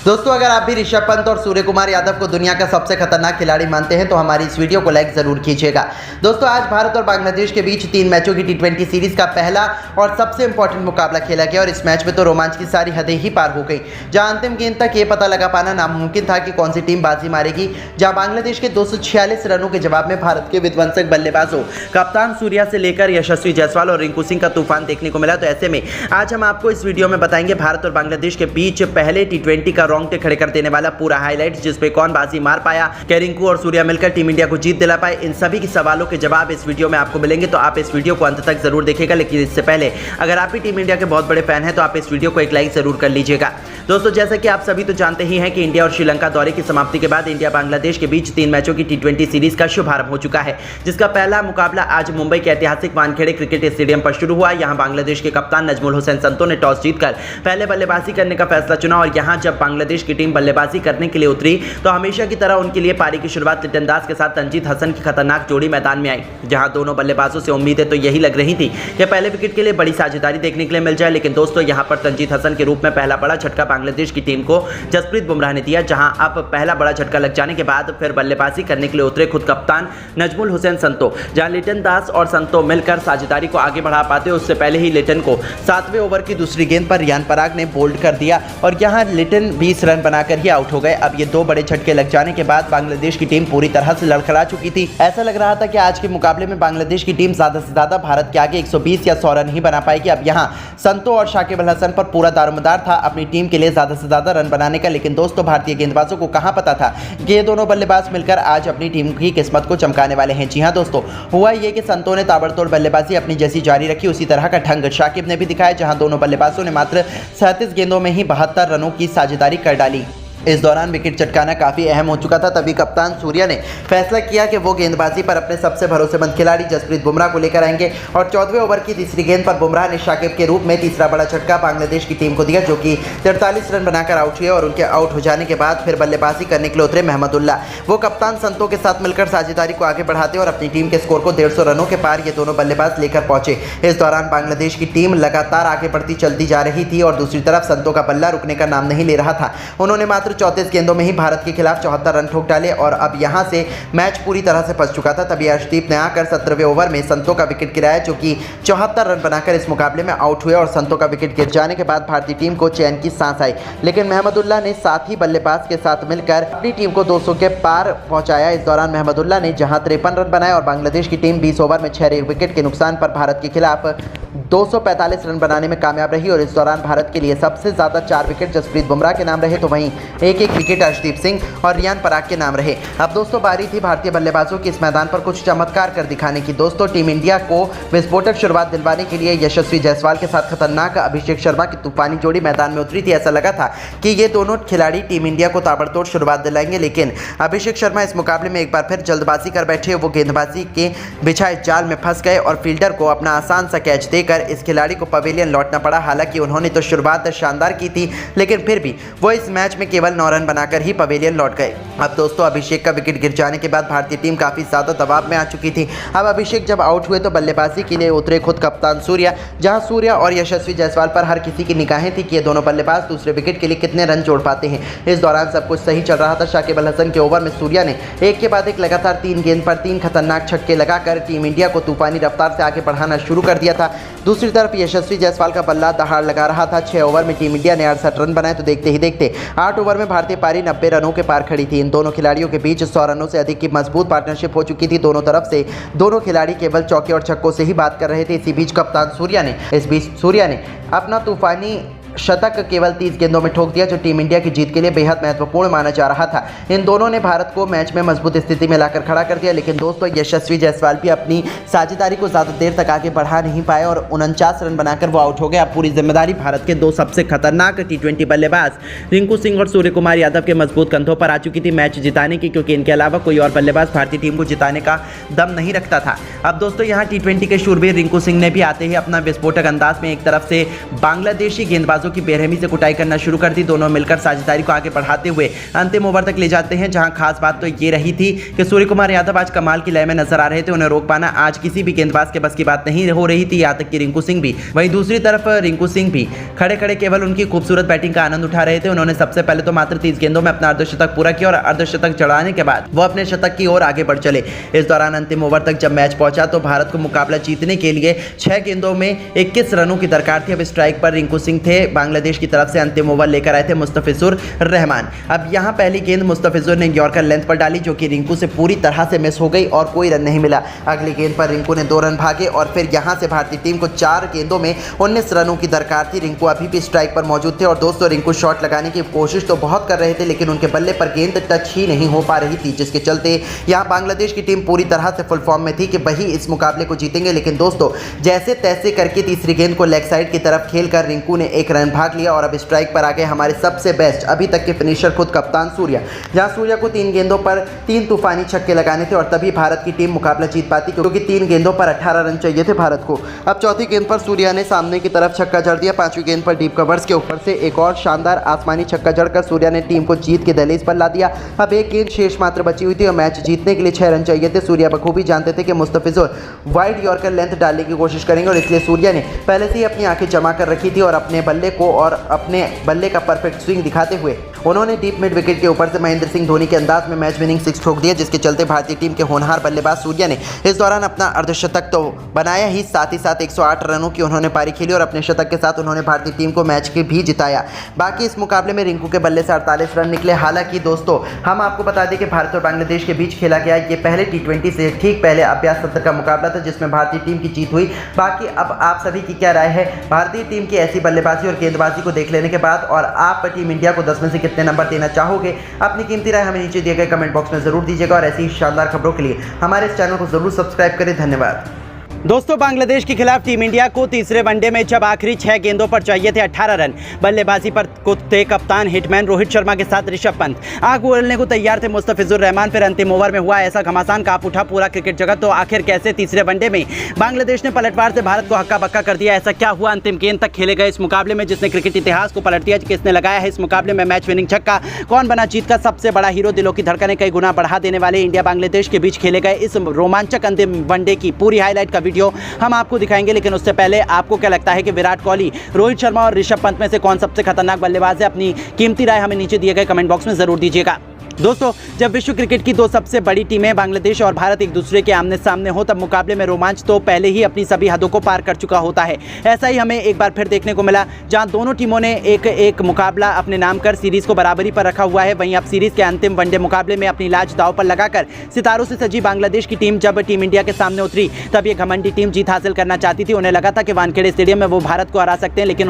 दोस्तों अगर आप भी ऋषभ पंत और सूर्य कुमार यादव को दुनिया का सबसे खतरनाक खिलाड़ी मानते हैं तो हमारी इस वीडियो को लाइक जरूर कीजिएगा। दोस्तों आज भारत और बांग्लादेश के बीच 3 मैचों की टी20 सीरीज का पहला और सबसे इंपॉर्टेंट मुकाबला खेला गया और इस मैच में तो रोमांच की सारी हदें ही पार हो गई, जहां अंतिम गेंद तक ये पता लगा पाना नामुमकिन था कि कौन सी टीम बाजी मारेगी। जहां बांग्लादेश के 246 रनों के जवाब में भारत के विध्वंसक बल्लेबाजों कप्तान सूर्या से लेकर यशस्वी जायसवाल और रिंकू सिंह का तूफान देखने को मिला। तो ऐसे में आज हम आपको इस वीडियो में बताएंगे भारत और बांग्लादेश के बीच पहले टी20 का रोंगटे खड़े कर देने वाला पूरा हाईलाइट्स, जिसपे कौन बाजी मार पाया, क्या रिंकू और सूर्या मिलकर टीम इंडिया को जीत दिला पाए, इन सभी के सवालों के जवाब इस वीडियो में आपको मिलेंगे। तो आप इस वीडियो को अंत तक जरूर देखिएगा, लेकिन इससे पहले अगर आप भी टीम इंडिया के बहुत बड़े फैन हैं तो आप इस वीडियो को एक लाइक जरूर कर लीजिएगा। दोस्तों जैसा कि आप सभी तो जानते ही हैं कि इंडिया और श्रीलंका दौरे की समाप्ति के बाद इंडिया बांग्लादेश के बीच 3 मैचों की टी20 सीरीज का शुभारंभ हो चुका है, जिसका पहला मुकाबला आज मुंबई के ऐतिहासिक वानखेड़े क्रिकेट स्टेडियम पर शुरू हुआ। यहां बांग्लादेश के कप्तान नजमुल हुसैन संतो ने टॉस जीतकर पहले बल्लेबाजी करने का फैसला चुना और यहां जब बांग्लादेश की टीम बल्लेबाजी करने के लिए उतरी तो हमेशा की तरह उनके लिए पारी की शुरुआत लिटन दास के साथ तंजीद हसन की खतरनाक जोड़ी मैदान में आई। जहां दोनों बल्लेबाजों से उम्मीदें तो यही लग रही थी कि पहले विकेट के लिए बड़ी साझेदारी देखने के लिए मिल जाए, लेकिन दोस्तों यहां पर तंजीद हसन के रूप में पहला बड़ा झटका बांग्लादेश की टीम को जसप्रीत बुमराह ने दिया। जहां अब पहला बड़ा झटका लग जाने के बाद फिर बल्लेबाजी करने के लिए उतरे खुद कप्तान नजमुल हुसैन संतो। जहां लिटन दास और संतो मिलकर साझेदारी को आगे बढ़ा पाते उससे पहले ही लिटन को 7वें ओवर की दूसरी गेंद पर रियान पराग ने बोल्ड कर दिया और यहां लिटन 20 रन बनाकर ही आउट हो गए। अब ये 2 बड़े झटके लग जाने के बाद बांग्लादेश की टीम पूरी तरह से लड़खड़ा चुकी थी। ऐसा लग रहा था कि आज के मुकाबले में बांग्लादेश की टीम ज्यादा से ज्यादा भारत के आगे 120 या 100 रन ही बना पाएगी। अब यहां संतो और शाकिब अल हसन पर पूरा दारोमदार था अपनी टीम के लिए ज्यादा से ज्यादा रन बनाने का, लेकिन दोस्तों भारतीय गेंदबाजों को कहां पता था कि ये दोनों बल्लेबाज मिलकर आज अपनी टीम की किस्मत को चमकाने वाले हैं। जी हां दोस्तों, हुआ ये कि संतो ने ताबड़तोड़ बल्लेबाजी अपनी जैसी जारी रखी उसी तरह का ढंग शाकिब ने भी दिखाया, जहां दोनों बल्लेबाजों ने मात्र 37 गेंदों में ही 72 रनों की साझेदारी कर डाली। इस दौरान विकेट चटकाना काफी अहम हो चुका था, तभी कप्तान सूर्या ने फैसला किया कि वो गेंदबाजी पर अपने सबसे भरोसेमंद खिलाड़ी जसप्रीत बुमराह को लेकर आएंगे और 14वें ओवर की तीसरी गेंद पर बुमराह ने शाकिब के रूप में तीसरा बड़ा झटका बांग्लादेश की टीम को दिया, जो कि 43 रन बनाकर आउट हुए और उनके आउट हो जाने के बाद फिर बल्लेबाजी करने के लिए उतरे महमदुल्ला। वो कप्तान संतो के साथ मिलकर साझेदारी को आगे बढ़ाते और अपनी टीम के स्कोर को 150 रनों के पार ये दोनों बल्लेबाज लेकर पहुंचे। इस दौरान बांग्लादेश की टीम लगातार आगे बढ़ती चलती जा रही थी और दूसरी तरफ संतो का बल्ला रुकने का नाम नहीं ले रहा था। उन्होंने मात्र 34 गेंदों में ही भारत के खिलाफ 74 रन ठोक डाले और अब यहां से मैच पूरी तरह से फंस चुका था। तभी अर्शदीप ने आकर 17वें ओवर में संतो का विकेट गिराया, जो कि 74 रन बनाकर इस मुकाबले में आउट हुए और संतो का विकेट गिर जाने के बाद भारतीय टीम को चैन की सांस आई, लेकिन महमदुल्ला ने साथ ही बल्लेबाज के साथ मिलकर अपनी टीम को 200 के पार पहुंचाया। इस दौरान महमदुल्ला ने जहां 53 रन बनाए और बांग्लादेश की टीम 20 ओवर में 6 विकेट के नुकसान पर भारत के खिलाफ 245 रन बनाने में कामयाब रही और इस दौरान भारत के लिए सबसे ज्यादा 4 विकेट जसप्रीत बुमराह के नाम रहे, तो वहीं एक विकेट अर्शदीप सिंह और रियान पराग के नाम रहे। अब दोस्तों बारी थी भारतीय बल्लेबाजों की इस मैदान पर कुछ चमत्कार कर दिखाने की। दोस्तों टीम इंडिया को विस्फोटक शुरुआत दिलवाने के लिए यशस्वी जायसवाल के साथ खतरनाक अभिषेक शर्मा की तूफानी जोड़ी मैदान में उतरी थी। ऐसा लगा था कि ये दोनों खिलाड़ी टीम इंडिया को ताबड़तोड़ शुरुआत दिलाएंगे, लेकिन अभिषेक शर्मा इस मुकाबले में एक बार फिर जल्दबाजी कर बैठे। वो गेंदबाजी के बिछाए जाल में फंस गए और फील्डर को अपना आसान सा कैच देकर इस खिलाड़ी को पवेलियन लौटना पड़ा। हालांकि उन्होंने तो शुरुआत शानदार की थी, लेकिन फिर भी वो इस मैच में केवल 9 रन बनाकर ही पवेलियन लौट गए। अब दोस्तों अभिषेक का विकेट गिर जाने के बाद भारतीय टीम काफी ज्यादा दबाव में आ चुकी थी। अब अभिषेक जब आउट हुए तो बल्लेबाजी के लिए उतरे खुद कप्तान सूर्या, जहां सूर्या और यशस्वी जायसवाल पर हर किसी की निगाहें थी कि ये दोनों बल्लेबाज दूसरे विकेट के लिए कितने रन जोड़ पाते हैं। इस दौरान सब कुछ सही चल रहा था। शाकिब अल हसन के ओवर में सूर्या ने एक के बाद एक लगातार 3 गेंद पर 3 खतरनाक छक्के लगाकर टीम इंडिया को तूफानी रफ्तार से आगे बढ़ाना शुरू कर दिया था। दूसरी तरफ यशस्वी जायसवाल का बल्ला दहाड़ लगा रहा था। 6 ओवर में टीम इंडिया ने 68 रन बनाए, तो देखते ही देखते 8 ओवर में भारतीय पारी 90 रनों के पार खड़ी थी। इन दोनों खिलाड़ियों के बीच 100 रनों से अधिक की मजबूत पार्टनरशिप हो चुकी थी। दोनों तरफ से दोनों खिलाड़ी केवल चौके और छक्कों से ही बात कर रहे थे। इस बीच सूर्या ने अपना तूफानी शतक केवल 30 गेंदों में ठोक दिया, जो टीम इंडिया की जीत के लिए बेहद महत्वपूर्ण माना जा रहा था। इन दोनों ने भारत को मैच में मजबूत स्थिति में लाकर खड़ा कर दिया, लेकिन दोस्तों यशस्वी जायसवाल भी अपनी साझेदारी को ज्यादा देर तक आगे बढ़ा नहीं पाए और 49 रन बनाकर वो आउट हो गए। अब पूरी जिम्मेदारी भारत के 2 सबसे खतरनाक टी20 बल्लेबाज रिंकू सिंह और सूर्य कुमार यादव के मजबूत कंधों पर आ चुकी थी मैच जिताने की, क्योंकि इनके अलावा कोई और बल्लेबाज भारतीय टीम को जिताने का दम नहीं रखता था। अब दोस्तों यहाँ टी20 के शूरवीर रिंकू सिंह ने भी आते ही अपना विस्फोटक अंदाज में एक तरफ से बांग्लादेशी गेंदबाजों गेंदबाजों की बेरहमी से कुटाई करना शुरू कर दी। दोनों मिलकर साझेदारी को आगे बढ़ाते हुए अंतिम ओवर तक ले जाते हैं, जहां खास बात तो ये रही थी कि सूर्य कुमार यादव आज कमाल की लय में नजर आ रहे थे। उन्हें रोक पाना आज किसी भी गेंदबाज के बस की बात नहीं हो रही थी, यहाँ तक कि रिंकू सिंह भी। वहीं दूसरी तरफ रिंकू सिंह भी खड़े खड़े केवल उनकी खूबसूरत बैटिंग का आनंद उठा रहे थे। उन्होंने सबसे पहले तो मात्र 30 गेंदों में अपना अर्धशतक पूरा किया और अर्धशतक जड़ाने के बाद वो अपने शतक की ओर आगे बढ़ चले। इस दौरान अंतिम ओवर तक जब मैच पहुंचा तो भारत को मुकाबला जीतने के लिए 6 गेंदों में 21 रनों की दरकार थी। अब स्ट्राइक पर रिंकू सिंह थे। बांग्लादेश की तरफ से अंतिम ओवर लेकर आए थे मुस्तफिजुर रहमान। अब यहां पहली गेंद मुस्तफिजुर ने यॉर्कर लेंथ पर डाली, जो कि रिंकू से पूरी तरह से मिस हो गई और कोई रन नहीं मिला। अगली गेंद पर रिंकू ने 2 रन भागे और फिर यहां से भारतीय टीम को 4 गेंदों में 19 रनों की दरकार थी। रिंकू अभी भी स्ट्राइक पर मौजूद थे और दोस्तों रिंकू शॉट लगाने की कोशिश तो बहुत कर रहे थे, लेकिन उनके बल्ले पर गेंद टच ही नहीं हो पा रही थी, जिसके चलते यहां बांग्लादेश की टीम पूरी तरह से फुल फॉर्म में थी कि वही इस मुकाबले को जीतेंगे। लेकिन दोस्तों जैसे तैसे करके तीसरी गेंद को लेग साइड की तरफ खेलकर रिंकू ने 1 रन भाग लिया और अब स्ट्राइक पर आ गए हमारे सबसे बेस्ट अभी तक के फिनिशर खुद कप्तान सूर्या। जहां सूर्या को 3 गेंदों पर 3 तूफानी छक्के लगाने थे और तभी भारत की टीम मुकाबला जीत पाती, क्योंकि 3 गेंदों पर 18 रन चाहिए थे भारत को। अब चौथी गेंद पर सूर्या ने सामने की तरफ छक्का जड़ दिया। 5वीं गेंद पर डीप कवर्स के ऊपर से एक और शानदार आसमानी छक्का जड़कर सूर्या ने टीम को जीत के दहलीज पर ला दिया। अब एक गेंद शेष मात्र बची हुई थी और मैच जीतने के लिए 6 रन चाहिए थे। सूर्या बखूबी जानते थे कि मुस्तफिजुर वाइड यॉर्कर लेंथ डालने की कोशिश करेंगे और इसलिए सूर्या ने पहले से ही अपनी आंखें जमा कर रखी थी और अपने बल्ले का परफेक्ट स्विंग दिखाते हुए उन्होंने डीप मिड विकेट के ऊपर से महेंद्र सिंह धोनी के अंदाज में मैच विनिंग 6 ठोक दिया, जिसके चलते भारतीय टीम के होनहार बल्लेबाज सूर्या ने इस दौरान अपना अर्धशतक तो बनाया ही, साथ ही साथ 108 रनों की उन्होंने पारी खेली और अपने शतक के साथ उन्होंने भारतीय टीम को मैच के भी जिताया। बाकी इस मुकाबले में रिंकू के बल्ले से 48 रन निकले। हालांकि दोस्तों हम आपको बता दें कि भारत और बांग्लादेश के बीच खेला गया ये पहले T20 से ठीक पहले अभ्यास सत्र का मुकाबला था, जिसमें भारतीय टीम की जीत हुई। बाकी अब आप सभी की क्या राय है भारतीय टीम की ऐसी बल्लेबाजी और गेंदबाजी को देख लेने के बाद, और आप टीम इंडिया को 10 में से कितने नंबर देना चाहोगे? अपनी कीमती राय हमें नीचे दिए गए कमेंट बॉक्स में जरूर दीजिएगा और ऐसी ही शानदार खबरों के लिए हमारे इस चैनल को जरूर सब्सक्राइब करें। धन्यवाद। दोस्तों बांग्लादेश के खिलाफ टीम इंडिया को तीसरे वनडे में जब आखिरी 6 गेंदों पर चाहिए थे 18 रन, बल्लेबाजी पर थे कप्तान हिटमैन रोहित शर्मा के साथ ऋषभ पंत। आग उगलने को तैयार थे मुस्तफिजुर रहमान। फिर अंतिम ओवर में हुआ ऐसा घमासान, कांप उठा पूरा क्रिकेट जगत। तो आखिर कैसे तीसरे वनडे में बांग्लादेश ने पलटवार से भारत को हक्का बक्का कर दिया? ऐसा क्या हुआ अंतिम गेंद तक खेले गए इस मुकाबले में जिसने क्रिकेट इतिहास को पलट दिया? किसने लगाया है इस मुकाबले में मैच विनिंग छक्का? कौन बना जीत का सबसे बड़ा हीरो? दिलों की धड़कनें कई गुना बढ़ा देने वाले इंडिया बांग्लादेश के बीच खेले गए इस रोमांचक अंतिम वनडे की पूरी हाईलाइट का वीडियो हम आपको दिखाएंगे। लेकिन उससे पहले आपको क्या लगता है कि विराट कोहली, रोहित शर्मा और ऋषभ पंत में से कौन सबसे खतरनाक बल्लेबाज है? अपनी कीमती राय हमें नीचे दिए गए कमेंट बॉक्स में जरूर दीजिएगा। दोस्तों जब विश्व क्रिकेट की 2 सबसे बड़ी टीमें बांग्लादेश और भारत एक दूसरे के आमने सामने हो, तब मुकाबले में रोमांच तो पहले ही अपनी सभी हदों को पार कर चुका होता है। ऐसा ही हमें एक बार फिर देखने को मिला, जहां दोनों टीमों ने एक मुकाबला अपने नाम कर सीरीज को बराबरी पर रखा हुआ है। वहीं अब सीरीज के अंतिम वनडे मुकाबले में अपनी लाज दांव पर लगाकर सितारों से सजी बांग्लादेश की टीम जब टीम इंडिया के सामने उतरी, तब ये घमंडी टीम जीत हासिल करना चाहती थी। उन्हें लगा था कि वानखेड़े स्टेडियम में वो भारत को हरा सकते हैं, लेकिन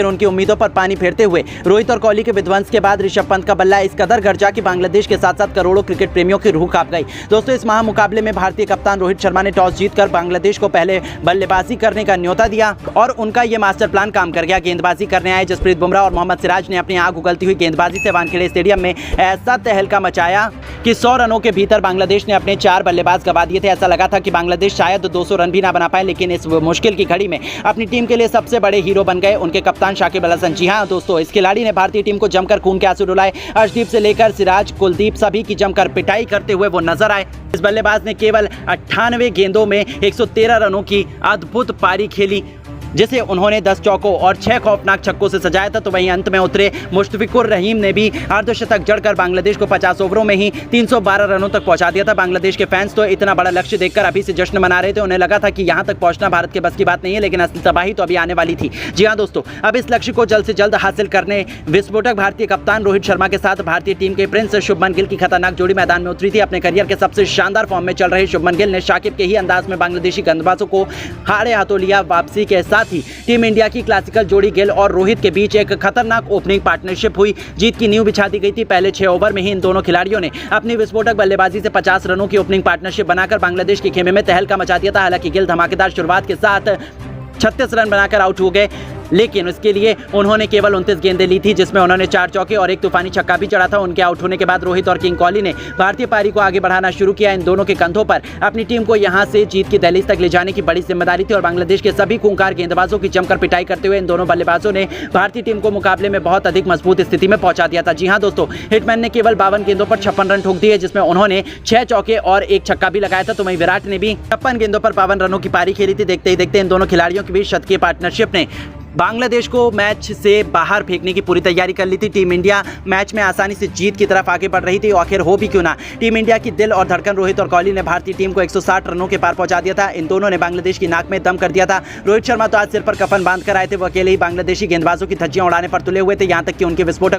उनकी उम्मीदों पर पानी फेरते हुए रोहित और कोहली के विध्वंस के बाद ऋषभ पंत का बल्ला इस कदर गरजा कि बांग्लादेश के साथ साथ करोड़ों क्रिकेट प्रेमियों की रूह कांप गई। दोस्तों इस महामुकाबले में भारतीय कप्तान रोहित शर्मा ने टॉस जीतकर बांग्लादेश को पहले बल्लेबाजी करने का न्योता दिया और उनका यह मास्टर प्लान काम कर गया। गेंदबाजी करने आए जसप्रीत बुमराह और मोहम्मद सिराज ने अपनी आग उगलती हुई गेंदबाजी से वानखेड़े स्टेडियम में ऐसा तहलका मचाया कि 100 रनों के भीतर बांग्लादेश ने अपने 4 बल्लेबाज गंवा दिए थे। ऐसा लगा था कि बांग्लादेश शायद 200 रन भी ना बना पाए, लेकिन इस मुश्किल की घड़ी में अपनी टीम के लिए सबसे बड़े हीरो बन गए उनके कप्तान शाकिब अल हसन। जी हां दोस्तों, इस खिलाड़ी ने भारतीय टीम को जमकर खून के आंसू रुलाए। अर्शदीप से लेकर सिराज, कुलदीप सभी की जमकर पिटाई करते हुए वो नजर आए। इस बल्लेबाज ने केवल 98 गेंदों में 113 रनों की अद्भुत पारी खेली, जिसे उन्होंने 10 चौकों और 6 खौफनाक छक्कों से सजाया था। तो वहीं अंत में उतरे मुश्तफिकुर रहीम ने भी अर्धशतक जड़कर बांग्लादेश को 50 ओवरों में ही 312 रनों तक पहुंचा दिया था। बांग्लादेश के फैंस तो इतना बड़ा लक्ष्य देखकर अभी से जश्न मना रहे थे। उन्हें लगा था कि यहां तक पहुंचना भारत के बस की बात नहीं है, लेकिन असली तबाही तो अभी आने वाली थी। जी हां दोस्तों, अब इस लक्ष्य को जल्द से जल्द हासिल करने विस्फोटक भारतीय कप्तान रोहित शर्मा के साथ भारतीय टीम के प्रिंस शुभमन गिल की खतरनाक जोड़ी मैदान में उतरी थी। अपने करियर के सबसे शानदार फॉर्म में चल रहे शुभमन गिल ने शाकिब के ही अंदाज में बांग्लादेशी गेंदबाजों को हारे हाथों लिया। वापसी के साथ ही टीम इंडिया की क्लासिकल जोड़ी गिल और रोहित के बीच एक खतरनाक ओपनिंग पार्टनरशिप हुई। जीत की नींव बिछा दी गई थी। पहले 6 ओवर में ही इन दोनों खिलाड़ियों ने अपनी विस्फोटक बल्लेबाजी से 50 रनों की ओपनिंग पार्टनरशिप बनाकर बांग्लादेश के खेमे में तहलका मचा दिया था। हालांकि गिल धमाकेदार शुरुआत के साथ 36 रन बनाकर आउट हो गए। लेकिन उसके लिए उन्होंने केवल 29 गेंदें ली थी, जिसमें उन्होंने 4 चौके और एक तूफानी छक्का भी चढ़ा था। उनके आउट होने के बाद रोहित और किंग कोहली ने भारतीय पारी को आगे बढ़ाना शुरू किया। इन दोनों के कंधों पर अपनी टीम को यहां से जीत की दहलीज तक ले जाने की बड़ी जिम्मेदारी थी और बांग्लादेश के सभी खूंखार गेंदबाजों की जमकर पिटाई करते हुए इन दोनों बल्लेबाजों ने भारतीय टीम को मुकाबले में बहुत अधिक मजबूत स्थिति में पहुंचा दिया था। जी हां दोस्तों, हिटमैन ने केवल 52 गेंदों पर 56 रन ठोक दिए, जिसमें उन्होंने 6 चौके और एक छक्का भी लगाया था। तो वहीं विराट ने भी 56 गेंदों पर 52 रनों की पारी खेली थी। देखते ही देखते इन दोनों खिलाड़ियों के बीच शतकीय पार्टनरशिप ने बांग्लादेश को मैच से बाहर फेंकने की पूरी तैयारी कर ली थी। टीम इंडिया मैच में आसानी से जीत की तरफ आगे बढ़ रही थी। आखिर हो भी क्यों ना, टीम इंडिया की दिल और धड़कन रोहित और कोहली ने भारतीय टीम को 160 रनों के पार पहुंचा दिया था। इन दोनों ने बांग्लादेश की नाक में दम कर दिया था। रोहित शर्मा तो आज सिर पर कफन बांध कर आए थे। वो अकेले ही बांग्लादेशी गेंदबाजों की धज्जियां उड़ाने पर तुले हुए थे, यहां तक कि उनके विस्फोटक